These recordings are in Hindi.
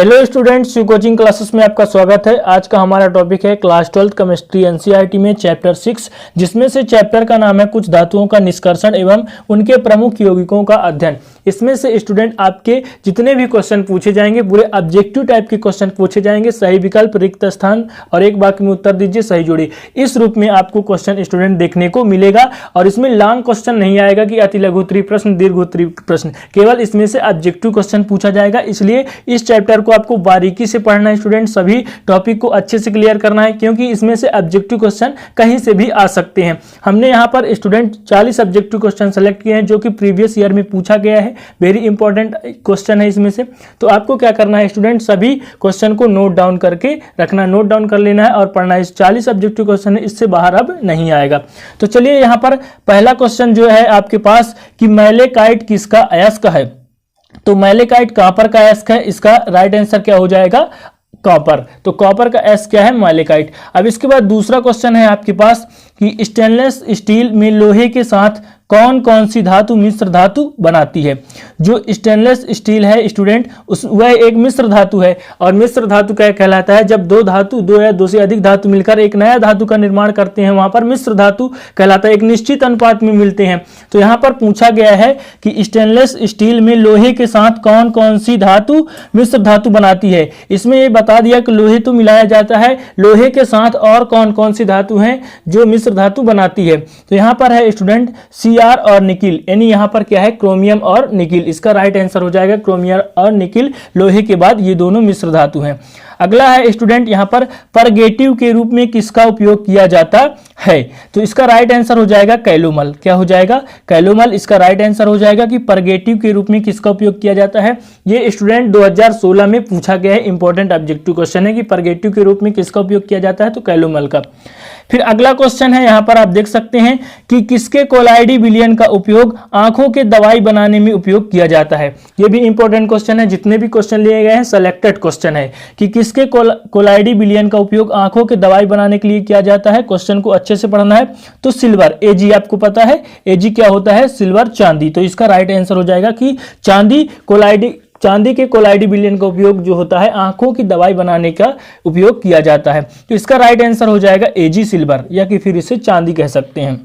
Hello students, Shiv coaching classes में आपका स्वागत है। आज का हमारा टॉपिक है क्लास 12 केमिस्ट्री एनसीईआरटी में चैप्टर 6, जिसमें से चैप्टर का नाम है कुछ धातुओं का निष्कर्षण एवं उनके प्रमुख यौगिकों का अध्ययन। इसमें से स्टूडेंट आपके जितने भी क्वेश्चन पूछे जाएंगे पूरे ऑब्जेक्टिव टाइप के क्वेश्चन पूछे जाएंगे। सही विकल्प, रिक्त स्थान और एक वाक्य में उत्तर दीजिए, सही जोड़ी। इस रूप में आपको क्वेश्चन स्टूडेंट देखने को मिलेगा और इसमें लॉन्ग क्वेश्चन नहीं आएगा कि अति लघु उत्तरीय प्रश्न, दीर्घ उत्तरीय प्रश्न, केवल इसमें से ऑब्जेक्टिव क्वेश्चन पूछा जाएगा। इसलिए इस चैप्टर को आपको बारीकी से पढ़ना है स्टूडेंट, सभी टॉपिक को अच्छे से क्लियर करना है, क्योंकि इसमें से ऑब्जेक्टिव क्वेश्चन कहीं से भी आ सकते हैं। हमने यहाँ पर स्टूडेंट 40 ऑब्जेक्टिव क्वेश्चन सेलेक्ट किए हैं जो कि प्रीवियस ईयर में पूछा गया है। वेरी इंपॉर्टेंट क्वेश्चन है इसमें से। तो आपको क्या करना है स्टूडेंट, सभी क्वेश्चन को नोट डाउन करके रखना, नोट डाउन कर लेना है और पढ़ना है। इस 40 ऑब्जेक्टिव क्वेश्चन है, इससे बाहर अब नहीं आएगा। तो चलिए यहाँ पर पहला क्वेश्चन जो है आपके पास कि मैलेकाइट किसका अयस्क है। तो मैलेकाइट कॉपर का अयस्क है। इसका राइट आंसर क्या हो जाएगा, कॉपर। तो कॉपर का अयस्क क्या है, मैलेकाइट। अब इसके बाद दूसरा क्वेश्चन है आपके पास कि स्टेनलेस स्टील में लोहे के साथ कौन कौन सी धातु मिश्र धातु बनाती है। जो स्टेनलेस स्टील है स्टूडेंट, वह एक मिश्र धातु है। और मिश्र धातु क्या कहलाता है, जब दो धातु, दो या दो से अधिक धातु मिलकर एक नया धातु का निर्माण करते हैं, वहां पर मिश्र धातु कहलाता है। एक निश्चित अनुपात में मिलते हैं। तो यहाँ पर पूछा गया है कि स्टेनलेस स्टील में लोहे के साथ कौन कौन सी धातु मिश्र धातु बनाती है। इसमें ये बता दिया कि लोहे तो मिलाया जाता है, लोहे के साथ और कौन कौन सी धातु हैं जो मिश्र धातु बनाती है। तो यहाँ पर है स्टूडेंट Cr और निकिल, यानी यहाँ पर क्या है, क्रोमियम और निकिल। इसका राइट आंसर हो जाएगा क्रोमियम और निकिल। लोहे के बाद ये दोनों मिश्र धातु हैं। अगला है स्टूडेंट यहाँ पर परगेटिव के रूप में किसका उपयोग किया जाता है। तो इसका राइट आंसर हो जाएगा कैलोमल। क्या हो जाएगा, कैलोमल। इसका राइट आंसर हो जाएगा कि परगेटिव के रूप में किसका उपयोग किया जाता है। ये स्टूडेंट 2016 में पूछा गया है, इंपॉर्टेंट ऑब्जेक्टिव क्वेश्चन है कि परगेटिव के रूप में किसका उपयोग किया जाता है, तो कैलोमल का। फिर अगला क्वेश्चन है, यहाँ पर आप देख सकते हैं कि किसके कोलाइडी विलयन का उपयोग आंखों के दवाई बनाने में उपयोग किया जाता है। ये भी इंपॉर्टेंट क्वेश्चन है। जितने भी क्वेश्चन लिए गए हैं सेलेक्टेड क्वेश्चन है कि किसके कोलाइडी विलयन का उपयोग आंखों के दवाई बनाने के लिए किया जाता है। क्वेश्चन को अच्छे से पढ़ना है। तो सिल्वर, एजी आपको पता है, एजी क्या होता है, सिल्वर, चांदी। तो इसका राइट आंसर हो जाएगा कि चांदी के कोलाइडी विलयन का उपयोग जो होता है आंखों की दवाई बनाने का उपयोग किया जाता है। तो इसका राइट आंसर हो जाएगा एजी, सिल्वर, या कि फिर इसे चांदी कह सकते हैं।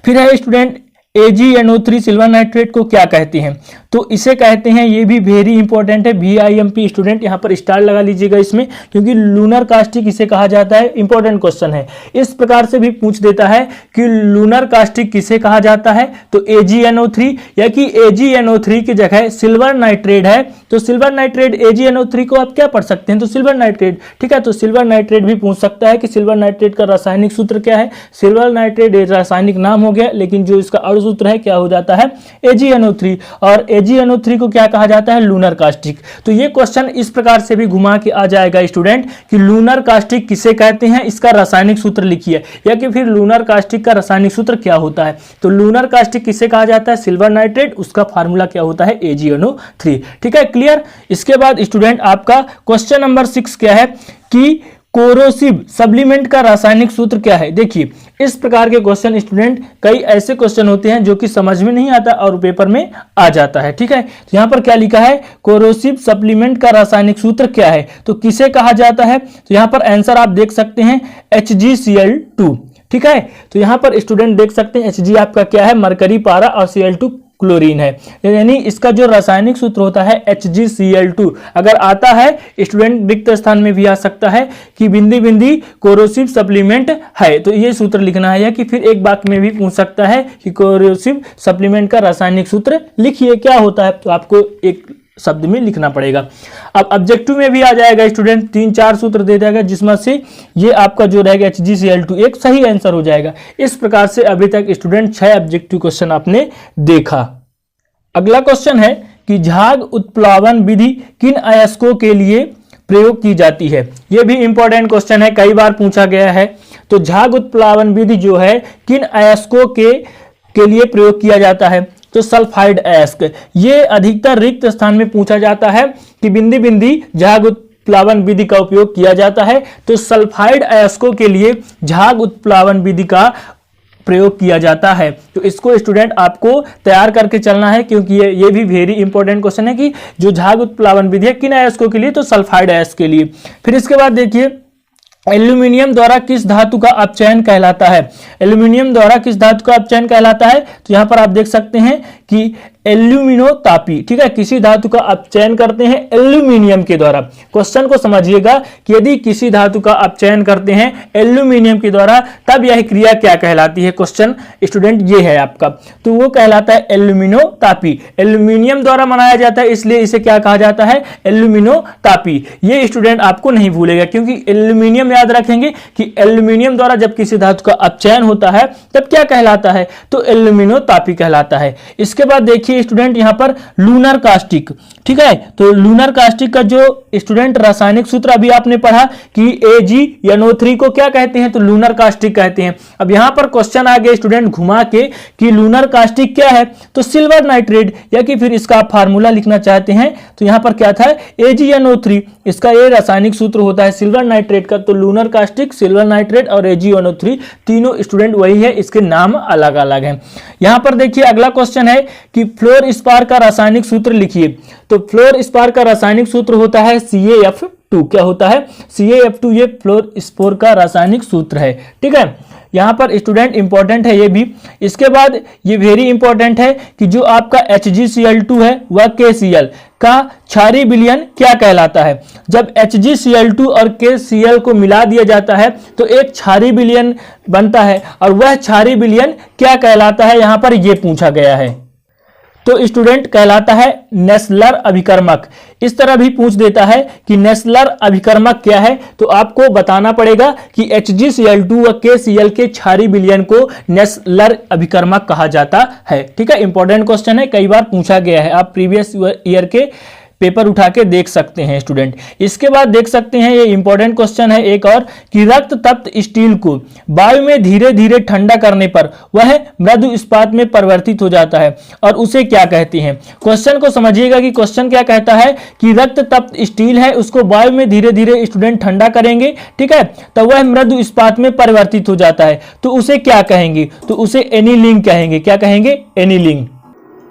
फिर है स्टूडेंट AgNO3 सिल्वर नाइट्रेट को क्या कहते हैं। तो इसे कहते हैं, ये भी वेरी इंपॉर्टेंट है, VIMP स्टूडेंट, यहाँ पर स्टार लगा लीजिएगा इसमें, क्योंकि लूनर कास्टिक इसे कहा जाता है। इंपॉर्टेंट क्वेश्चन है। इस प्रकार से भी पूछ देता है कि लूनर कास्टिक किसे कहा जाता है, तो AgNO3, या कि AgNO3 की जगह सिल्वर नाइट्रेट है। तो सिल्वर नाइट्रेट, AgNO3 को आप क्या पढ़ सकते हैं, तो सिल्वर नाइट्रेट। ठीक है, तो सिल्वर नाइट्रेट भी पूछ सकता है कि सिल्वर नाइट्रेट का रासायनिक सूत्र क्या है। सिल्वर नाइट्रेट रासायनिक नाम हो गया, लेकिन जो इसका अणु सूत्र है क्या हो जाता है, AgNO3। और AgNO3 को क्या कहा जाता है, लूनर कास्टिक। तो ये क्वेश्चन इस प्रकार से भी घुमा के आ जाएगा स्टूडेंट कि लूनर कास्टिक किसे कहते हैं, इसका रासायनिक सूत्र लिखिए, या कि फिर लूनर कास्टिक का रासायनिक सूत्र क्या होता है। तो लूनर कास्टिक किसे कहा जाता है, सिल्वर नाइट्रेट, उसका फार्मूला क्या होता है, AgNO3। ठीक है, क्लियर। इसके बाद स्टूडेंट आपका क्वेश्चन नंबर 6 क्या है कि कोरोसिव सप्लीमेंट का रासायनिक सूत्र क्या है। देखिए, इस प्रकार के क्वेश्चन स्टूडेंट, कई ऐसे क्वेश्चन होते हैं जो कि समझ में नहीं आता और पेपर में आ जाता है। ठीक है, तो यहाँ पर क्या लिखा है, कोरोसिव सप्लीमेंट का रासायनिक सूत्र क्या है, तो किसे कहा जाता है। तो यहाँ पर आंसर आप देख सकते हैं HgCl2। ठीक है, तो यहाँ पर स्टूडेंट देख सकते हैं Hg आपका क्या है, मरकरी पारा, और Cl2 क्लोरीन है। यानी इसका जो रासायनिक सूत्र होता है HgCl2। अगर आता है स्टूडेंट, रिक्त स्थान में भी आ सकता है कि बिंदी बिंदी कोरोसिव सप्लीमेंट है, तो ये सूत्र लिखना है। या कि फिर एक वाक्य में भी पूछ सकता है कि कोरोसिव सप्लीमेंट का रासायनिक सूत्र लिखिए, क्या होता है, तो आपको एक शब्द में लिखना पड़ेगा। अब ऑब्जेक्टिव में भी आ जाएगा स्टूडेंट, 3-4 सूत्र दे देगा, जिसमें से ये आपका जो रहेगा HgCl2 एक सही आंसर हो जाएगा। इस प्रकार से अभी तक स्टूडेंट 6 ऑब्जेक्टिव क्वेश्चन आपने देखा। अगला क्वेश्चन है कि झाग उत्प्लावन विधि किन अयस्कों के लिए प्रयोग की जाती है। यह भी इंपॉर्टेंट क्वेश्चन है, कई बार पूछा गया है। तो झाग उत्प्लावन विधि जो है किन अयस्कों के लिए प्रयोग किया जाता है, तो सल्फाइड अयस्क। ये अधिकतर रिक्त स्थान में पूछा जाता है कि बिंदी बिंदी झाग उत्प्लावन विधि का उपयोग किया जाता है। तो सल्फाइड अयस्कों के लिए झाग उत्प्लावन विधि का प्रयोग किया जाता है। तो इसको स्टूडेंट आपको तैयार करके चलना है, क्योंकि ये भी वेरी इंपॉर्टेंट क्वेश्चन है कि जो झाग उत्प्लावन विधि है किन अयस्कों के लिए, तो सल्फाइड अयस्क के लिए। फिर इसके बाद देखिए एल्यूमिनियम द्वारा किस धातु का अपचयन कहलाता है। एल्यूमिनियम द्वारा किस धातु का अपचयन कहलाता है, तो यहां पर आप देख सकते हैं कि एल्यूमिनोतापी, ठीक है, किसी धातु का अपचयन करते हैं एल्यूमिनियम के द्वारा। क्वेश्चन को समझिएगा कि यदि किसी धातु का अपचयन करते हैं एल्यूमिनियम के द्वारा तब यह क्रिया क्या कहलाती है। क्वेश्चन स्टूडेंट ये है आपका, तो वो कहलाता है एल्यूमिनोतापी। एल्यूमिनियम द्वारा बनाया जाता है इसलिए इसे क्या कहा जाता है, एल्यूमिनोतापी। ये स्टूडेंट आपको नहीं भूलेगा, क्योंकि एल्यूमिनियम याद रखेंगे कि एल्यूमिनियम द्वारा जब किसी धातु का अपचयन होता है तब क्या कहलाता है, तो एल्यूमिनोतापी कहलाता है। इसके बाद देखिए स्टूडेंट यहां पर लूनर कास्टिक, ठीक है, तो लूनर कास्टिक का जो स्टूडेंट रासायनिक सूत्र अभी आपने पढ़ा कि AgNO3 को क्या कहते हैं, तो लूनर कास्टिक कहते हैं। अब यहां पर क्वेश्चन आ गया स्टूडेंट घुमा के कि लूनर कास्टिक क्या है, तो सिल्वर नाइट्रेट, या कि फिर इसका आप फार्मूला लिखना चाहते हैं तो यहां पर क्या था, AgNO3, इसका ये रासायनिक सूत्र होता है सिल्वर नाइट्रेट का। तो लूनर कास्टिक, सिल्वर नाइट्रेट और AgNO3 तीनों स्टूडेंट वही है, इसके नाम अलग अलग हैं। यहां पर देखिए अगला क्वेश्चन है कि फ्लोर स्पार का रासायनिक सूत्र लिखिए। तो फ्लोर स्पार का रासायनिक सूत्र होता है CaF2। क्या होता है, CaF2, ये फ्लोर स्पोर का रासायनिक सूत्र है, ठीक है। यहां पर स्टूडेंट इंपॉर्टेंट है ये भी। इसके बाद ये वेरी इंपॉर्टेंट है कि जो आपका HgCl2 है वह KCl का क्षारीय विलयन क्या कहलाता है। जब HgCl2 और KCl को मिला दिया जाता है तो एक क्षारीय विलयन बनता है, और वह क्षारीय विलयन क्या कहलाता है, यहां पर यह पूछा गया है। तो स्टूडेंट कहलाता है नेस्लर अभिकर्मक। इस तरह भी पूछ देता है कि नेस्लर अभिकर्मक क्या है, तो आपको बताना पड़ेगा कि HgCl2 व KCl के क्षारीय विलयन को नेस्लर अभिकर्मक कहा जाता है, ठीक है। इंपॉर्टेंट क्वेश्चन है, कई बार पूछा गया है, आप प्रीवियस ईयर के पेपर उठा के देख सकते हैं स्टूडेंट। इसके बाद देख सकते हैं ये इंपॉर्टेंट क्वेश्चन है एक और, कि रक्त तप्त स्टील को वायु में धीरे धीरे ठंडा करने पर वह मृदु इस्पात में परिवर्तित हो जाता है और उसे क्या कहते हैं। क्वेश्चन को समझिएगा कि क्वेश्चन क्या कहता है कि रक्त तप्त स्टील है, उसको वायु में धीरे धीरे स्टूडेंट ठंडा करेंगे, ठीक है, तो वह मृदु इस्पात में परिवर्तित हो जाता है, तो उसे क्या कहेंगे, तो उसे एनीलिंग कहेंगे। क्या कहेंगे, एनीलिंग।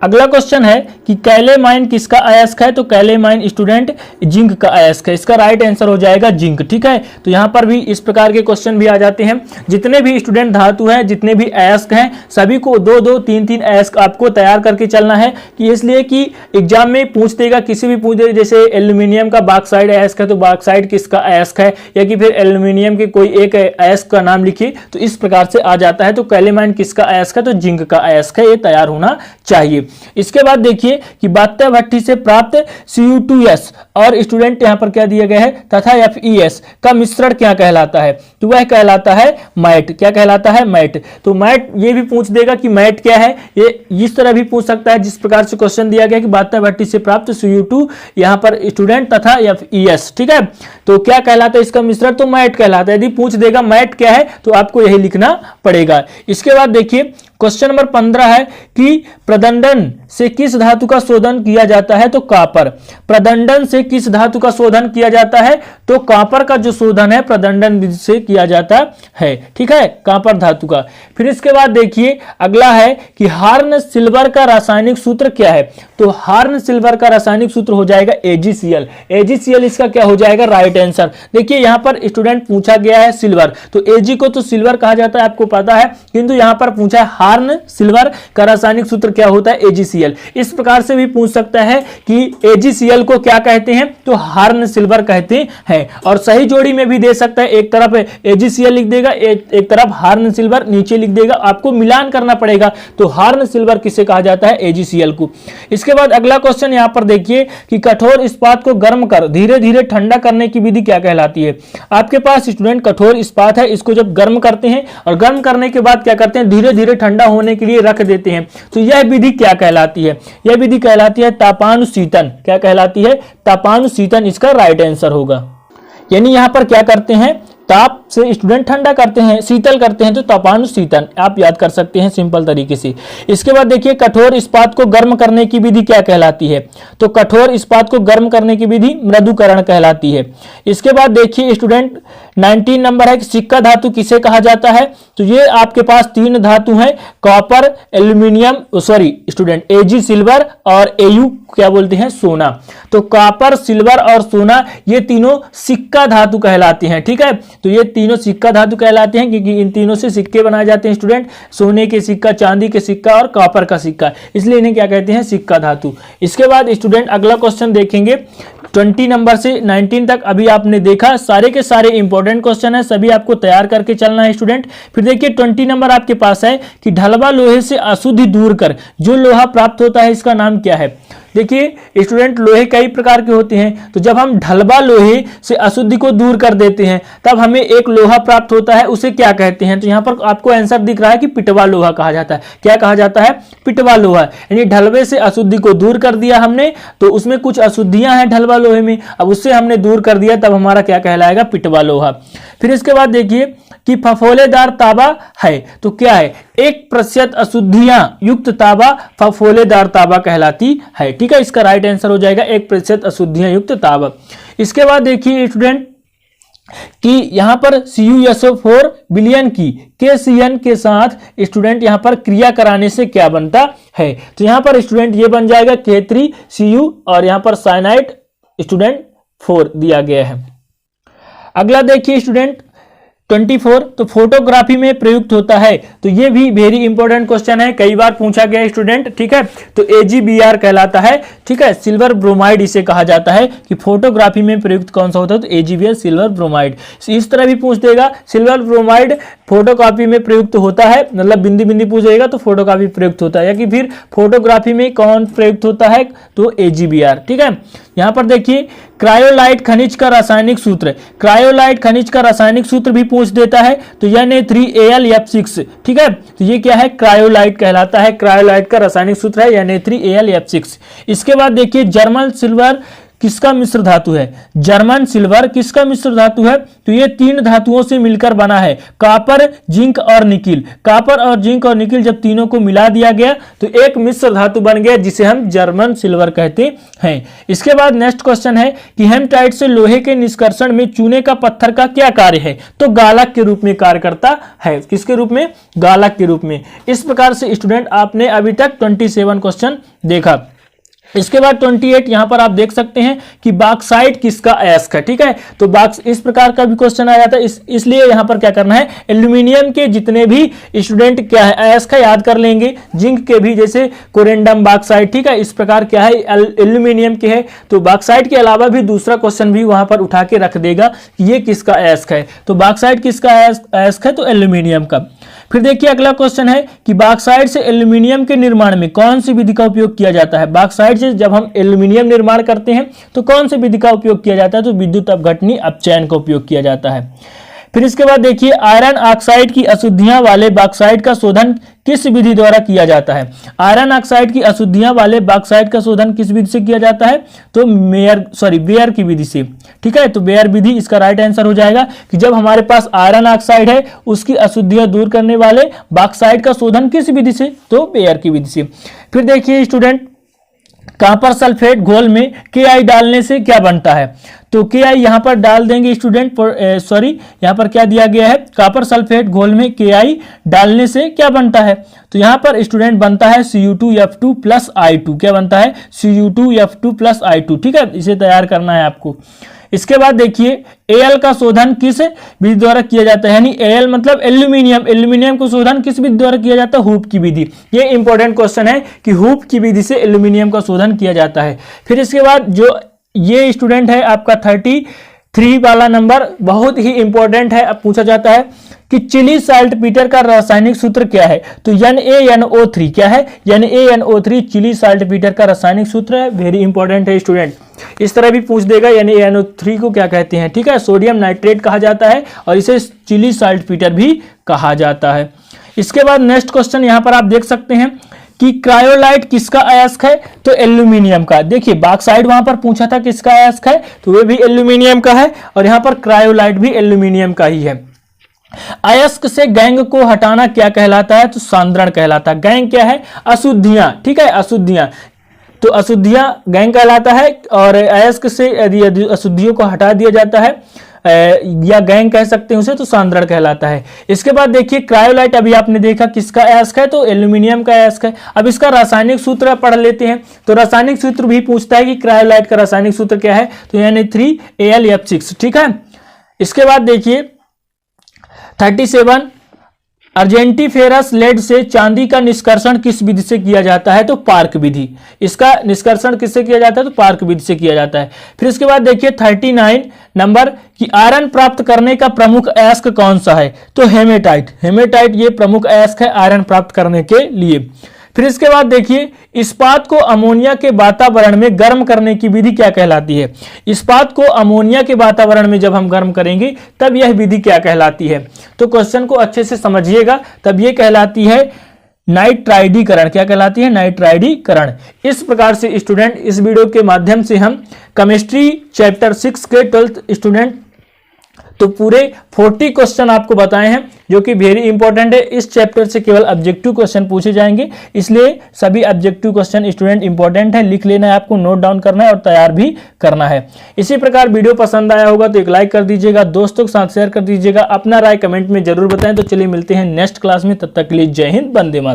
अगला क्वेश्चन है कि कैलेमाइन किसका अयस्क है, तो कैलेमाइन स्टूडेंट जिंक का अयस्क है। इसका राइट आंसर हो जाएगा जिंक, ठीक है। तो यहां पर भी इस प्रकार के क्वेश्चन भी आ जाते हैं। जितने भी स्टूडेंट धातु हैं, जितने भी अयस्क हैं, सभी को 2-2, 3-3 अयस्क आपको तैयार करके चलना है, कि इसलिए कि एग्जाम में पूछ देगा, किसी भी पूछ देगा, जैसे एल्यूमिनियम का बॉक्साइड अयस्क है तो बॉक्साइड किसका अयस्क है, या कि फिर एल्यूमिनियम के कोई एक अयस्क का नाम लिखिए, तो इस प्रकार से आ जाता है। तो कैलेमाइन किसका अयस्क है, तो जिंक का अयस्क है, ये तैयार होना चाहिए। इसके बाद देखिए कि बात्या भट्टी से प्राप्त Cu2s और स्टूडेंट यहां पर क्या दिया गया है, तथा FeS का मिश्रण क्या कहलाता है, तो वह कहलाता है मैट। क्या कहलाता है, मैट। तो मैट ये भी पूछ देगा कि मैट क्या है, ये इस तरह भी पूछ सकता है, जिस प्रकार से क्वेश्चन दिया गया कि बात्या भट्टी से प्राप्त Cu2 यहां पर स्टूडेंट तथा FeS, ठीक है, तो क्या कहलाता है इसका मिश्रण, तो मैट कहलाता है। यदि पूछ देगा मैट क्या है तो आपको यही लिखना पड़ेगा। इसके बाद देखिए क्वेश्चन नंबर 15 है कि प्रदंडन से किस धातु का शोधन किया जाता है, तो कॉपर। प्रदंडन से किस धातु का शोधन किया जाता है, तो कॉपर का जो शोधन है प्रदंडन विधि से किया जाता है, ठीक है, कॉपर धातु का। फिर इसके बाद देखिए अगला है कि हार्न सिल्वर का रासायनिक सूत्र क्या है, तो हार्न सिल्वर का रासायनिक सूत्र हो जाएगा AgCl। AgCl इसका क्या हो जाएगा, राइट आंसर। देखिए यहां पर स्टूडेंट पूछा गया है सिल्वर, तो Ag को तो सिल्वर कहा जाता है, आपको पता है, किंतु यहां पर पूछा है हार्न सिल्वर का रासायनिक सूत्र क्या होता है, AgCl। इस प्रकार से भी पूछ सकता है कि AgCl को क्या कहते हैं, तो हार्न सिल्वर कहते हैं। और सही जोड़ी में भी दे सकता है, एक तरफ AgCl लिख देगा, एक तरफ हार्न सिल्वर नीचे लिख देगा, आपको मिलान करना पड़ेगा। तो हार्न सिल्वर किसे कहा जाता है, AgCl को। इसके बाद अगला क्वेश्चन यहां पर देखिए कि कठोर इस्पात को गर्म कर धीरे धीरे ठंडा करने की विधि क्या कहलाती है। आपके पास स्टूडेंट कठोर इस्पात है, इसको जब गर्म करते हैं और गर्म करने के बाद क्या करते हैं, धीरे धीरे ठंडा होने के लिए रख देते हैं, तो यह विधि क्या कहलाती है, यह विधि कहलाती है तापानुशीतन। क्या कहलाती है, तापानुशीतन इसका राइट आंसर होगा। यानी यहां पर क्या करते हैं, ताप से स्टूडेंट ठंडा करते हैं, शीतल करते हैं, तो तापानुशीतन आप याद कर सकते हैं सिंपल तरीके से। इसके बाद देखिए कठोर इस्पात को गर्म करने की विधि क्या कहलाती है? तो कठोर इस्पात को गर्म करने की विधि मृदुकरण कहलाती है। इसके बाद देखिए स्टूडेंट 19 नंबर है कि सिक्का धातु किसे कहा जाता है? तो ये आपके पास 3 धातु हैं, copper, aluminium, sorry student Ag silver और Au क्या बोलते हैं? सोना। तो कॉपर, सिल्वर और सोना ये तीनों सिक्का धातु कहलाते हैं। ठीक है, तो ये तीनों सिक्का धातु कहलाते हैं क्योंकि इन तीनों से सिक्के बनाए जाते हैं स्टूडेंट, सोने के सिक्का, चांदी के सिक्का और कॉपर का सिक्का, इसलिए इन्हें क्या कहते हैं? सिक्का धातु। इसके बाद स्टूडेंट अगला क्वेश्चन देखेंगे 20 नंबर से 19 तक। अभी आपने देखा सारे के सारे इंपॉर्टेंट क्वेश्चन है, सभी आपको तैयार करके चलना है स्टूडेंट। फिर देखिए 20 नंबर आपके पास है कि ढलवा लोहे से अशुद्धि दूर कर जो लोहा प्राप्त होता है इसका नाम क्या है? देखिए स्टूडेंट लोहे कई प्रकार के होते हैं, तो जब हम ढलवा लोहे से अशुद्धि को दूर कर देते हैं तब हमें एक लोहा प्राप्त होता है, उसे क्या कहते हैं? तो यहाँ पर आपको आंसर दिख रहा है कि पिटवा लोहा कहा जाता है। क्या कहा जाता है? पिटवा लोहा। यानी ढलवे से अशुद्धि को दूर कर दिया हमने, तो उसमें कुछ अशुद्धियां हैं ढलवा लोहे में, अब उससे हमने दूर कर दिया, तब हमारा क्या कहलाएगा? पिटवा लोहा। फिर इसके बाद देखिए कि फफोलेदार तांबा है, तो क्या है? 1% अशुद्धियां युक्त तांबा फफोलेदार तांबा कहलाती है। ठीक है, इसका राइट आंसर हो जाएगा 1% अशुद्धियां युक्त तांबा। इसके बाद देखिए स्टूडेंट कि यहां पर CuSO4 विलयन की KCN के साथ स्टूडेंट यहां पर क्रिया कराने से क्या बनता है? तो यहां पर स्टूडेंट ये बन जाएगा K3Cu और यहां पर साइनाइड स्टूडेंट 4 दिया गया है। अगला देखिए स्टूडेंट 24, तो फोटोग्राफी में प्रयुक्त होता है, तो ये भी वेरी इंपॉर्टेंट क्वेश्चन है, कई बार पूछा गया स्टूडेंट। ठीक है, तो AgBr कहलाता है। ठीक है, सिल्वर ब्रोमाइड इसे कहा जाता है कि फोटोग्राफी में प्रयुक्त कौन सा होता है? तो AgBr सिल्वर ब्रोमाइड। इस तरह भी पूछ देगा सिल्वर ब्रोमाइड फोटोकॉपी में प्रयुक्त होता है, मतलब बिंदी बिंदी पूछ देगा तो फोटोकॉपी प्रयुक्त होता है, या कि फिर फोटोग्राफी में कौन प्रयुक्त होता है? तो AgBr। ठीक है, यहां पर देखिए क्रायोलाइट खनिज का रासायनिक सूत्र, क्रायोलाइट खनिज का रासायनिक सूत्र भी पूछ देता है, तो Na3Al F6। ठीक है, तो ये क्या है? क्रायोलाइट कहलाता है, क्रायोलाइट का रासायनिक सूत्र है Na3Al F6। इसके बाद देखिए जर्मन सिल्वर किसका मिश्र धातु है? जर्मन सिल्वर किसका मिश्र धातु है? तो ये 3 धातुओं से मिलकर बना है, कॉपर, जिंक और निकिल। कॉपर और जिंक और निकिल जब तीनों को मिला दिया गया तो एक मिश्र धातु बन गया जिसे हम जर्मन सिल्वर कहते हैं। इसके बाद नेक्स्ट क्वेश्चन है कि हेमटाइट से लोहे के निष्कर्षण में चूने का पत्थर का क्या कार्य है? तो गालक के रूप में कार्य करता है। किसके रूप में? गालक के रूप में। इस प्रकार से स्टूडेंट आपने अभी तक 27 क्वेश्चन देखा। इसके बाद 28 यहां पर आप देख सकते हैं कि बॉक्साइट किसका अयस्क है। ठीक है, तो इस प्रकार का भी क्वेश्चन आ जाता है, इसलिए यहां पर क्या करना है? एल्यूमिनियम के जितने भी स्टूडेंट क्या है अयस्क है याद कर लेंगे, जिंक के भी जैसे कोरेंडम बॉक्साइट। ठीक है, इस प्रकार क्या है? एल्यूमिनियम के है, तो बॉक्साइट के अलावा भी दूसरा क्वेश्चन भी वहां पर उठा के रख देगा कि ये किसका अयस्क है। तो बॉक्साइट किसका अयस्क है? तो एल्यूमिनियम का। फिर देखिए अगला क्वेश्चन है कि बॉक्साइट से एल्यूमिनियम के निर्माण में कौन सी विधि का उपयोग किया जाता है? बॉक्साइट से जब हम एल्यूमिनियम निर्माण करते हैं तो कौन सी विधि का उपयोग किया जाता है? तो विद्युत अपघटनी अपचयन का उपयोग किया जाता है। फिर इसके बाद देखिए आयरन ऑक्साइड की अशुद्धियां वाले बॉक्साइट का शोधन किस विधि द्वारा किया जाता है? आयरन ऑक्साइड की अशुद्धियां वाले बॉक्साइट का शोधन किस विधि से किया जाता है? तो बेयर की विधि से। ठीक है, तो बेयर विधि इसका राइट आंसर हो जाएगा कि जब हमारे पास आयरन ऑक्साइड है उसकी अशुद्धियां दूर करने वाले बॉक्साइट का शोधन किस विधि से? तो बेयर की विधि से। फिर देखिए स्टूडेंट कॉपर सल्फेट घोल में Ki डालने से क्या बनता है? तो Ki यहां पर डाल देंगे स्टूडेंट, यहां पर क्या दिया गया है? कॉपर सल्फेट घोल में Ki डालने से क्या बनता है? तो यहां पर स्टूडेंट बनता है Cu2F2 प्लस I2। क्या बनता है? Cu2F2 plus I2। ठीक है, इसे तैयार करना है आपको। इसके बाद देखिए Al का शोधन किस विधि द्वारा किया जाता है? यानी Al मतलब एल्यूमिनियम, एल्यूमिनियम को शोधन किस विधि द्वारा किया जाता है? हूप की विधि। ये इंपॉर्टेंट क्वेश्चन है कि हूप की विधि से एल्यूमिनियम का शोधन किया जाता है। फिर इसके बाद जो ये स्टूडेंट है आपका 33 वाला नंबर बहुत ही इंपॉर्टेंट है, अब पूछा जाता है कि चिली साल्टपीटर का रासायनिक सूत्र क्या है? तो NaNO3 क्या है? NaNO3 चिली साल्टपीटर का रासायनिक सूत्र है, वेरी इंपॉर्टेंट है स्टूडेंट। इस तरह भी पूछ देगा NaNO3 को क्या कहते हैं? ठीक है, सोडियम नाइट्रेट कहा जाता है और इसे चिली साल्टपीटर भी कहा जाता है। इसके बाद नेक्स्ट क्वेश्चन यहां पर आप देख सकते हैं कि क्रायोलाइट किसका अयस्क है, तो एल्यूमिनियम का। देखिए बॉक्साइट वहां पर पूछा था किसका अयस्क है, तो वे भी एल्यूमिनियम का है, और यहां पर क्रायोलाइट भी एल्यूमिनियम का ही है। अयस्क से गैंग को हटाना क्या कहलाता है, तो सांद्रण कहलाता है। गैंग क्या है, अशुद्धियां, ठीक है, अशुद्धियां, तो अशुद्धियां गैंग कहलाता है। और अयस्क से यदि अशुद्धियों को हटा दिया जाता है या गैंग कह सकते हैं उसे, तो सांद्रण कहलाता है। इसके बाद देखिए क्रायोलाइट अभी आपने देखा किसका अयस्क है, तो एल्यूमिनियम का अयस्क है। अब इसका रासायनिक सूत्र पढ़ लेते हैं। तो रासायनिक सूत्र भी पूछता है कि क्रायोलाइट का रासायनिक सूत्र क्या है, तो Na3Al ठीक है। इसके बाद देखिए 37 अर्जेंटीफेरस लेड से चांदी का निष्कर्षण किस विधि से किया जाता है, तो पार्क विधि। इसका निष्कर्षण किससे किया जाता है, तो पार्क विधि से किया जाता है। फिर इसके बाद देखिए 39 नंबर कि आयरन प्राप्त करने का प्रमुख अयस्क कौन सा है, तो हेमेटाइट। हेमेटाइट ये प्रमुख अयस्क है आयरन प्राप्त करने के लिए। फिर इसके बाद देखिए इस्पात को अमोनिया के वातावरण में गर्म करने की विधि क्या कहलाती है। इस्पात को अमोनिया के वातावरण में जब हम गर्म करेंगे तब यह विधि क्या कहलाती है, तो क्वेश्चन को अच्छे से समझिएगा। तब ये कहलाती है नाइट्राइडीकरण। क्या कहलाती है, नाइट्राइडीकरण। इस प्रकार से स्टूडेंट इस वीडियो के माध्यम से हम केमिस्ट्री चैप्टर 6 के 12th स्टूडेंट तो पूरे 40 क्वेश्चन आपको बताए हैं, जो कि वेरी इंपॉर्टेंट है। इस चैप्टर से केवल ऑब्जेक्टिव क्वेश्चन पूछे जाएंगे, इसलिए सभी ऑब्जेक्टिव क्वेश्चन स्टूडेंट इंपॉर्टेंट है। लिख लेना है आपको, नोट डाउन करना है और तैयार भी करना है। इसी प्रकार वीडियो पसंद आया होगा तो एक लाइक कर दीजिएगा, दोस्तों के साथ शेयर कर दीजिएगा, अपना राय कमेंट में जरूर बताएं। तो चलिए मिलते हैं नेक्स्ट क्लास में, तब तक के लिए जय हिंद, वंदे मातरम।